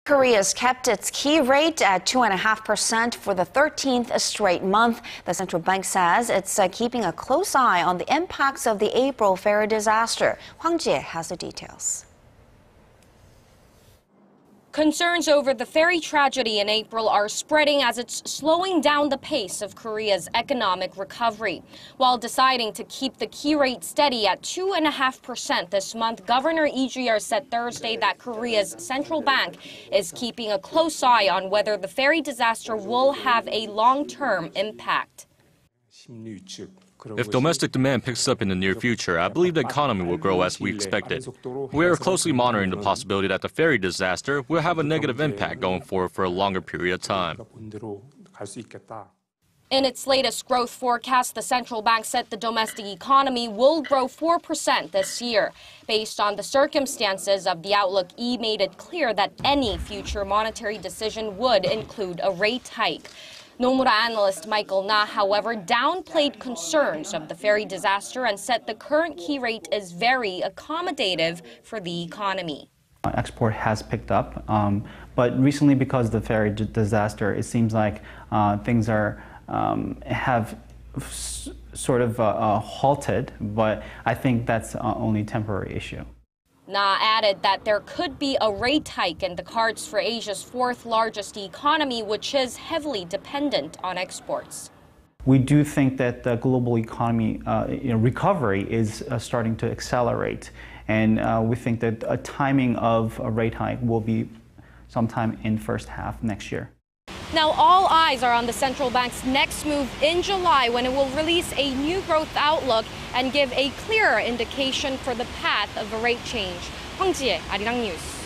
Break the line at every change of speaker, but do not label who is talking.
Korea's kept its key rate at 2.5% for the 13th straight month. The central bank says it's keeping a close eye on the impacts of the April ferry disaster. Hwang Ji-hye has the details.
Concerns over the ferry tragedy in April are spreading as it's slowing down the pace of Korea's economic recovery. While deciding to keep the key rate steady at 2.5% this month, Governor Lee Ju-yeol said Thursday that Korea's central bank is keeping a close eye on whether the ferry disaster will have a long-term impact.
If domestic demand picks up in the near future, I believe the economy will grow as we expected. We are closely monitoring the possibility that the ferry disaster will have a negative impact going forward for a longer period of time.
In its latest growth forecast, the central bank said the domestic economy will grow 4% this year. Based on the circumstances of the outlook, Lee made it clear that any future monetary decision would include a rate hike. Nomura analyst Michael Na, however, downplayed concerns of the ferry disaster and said the current key rate is very accommodative for the economy.
Export has picked up, but recently because of the ferry disaster, it seems like things have sort of halted, but I think that's only a temporary issue.
Na added that there could be a rate hike in the cards for Asia's fourth largest economy, which is heavily dependent on exports.
We do think that the global economy recovery is starting to accelerate, and we think that a timing of a rate hike will be sometime in first half next year.
Now, all eyes are on the central bank's next move in July when it will release a new growth outlook and give a clearer indication for the path of a rate change. Hwang Ji-hye, Arirang News.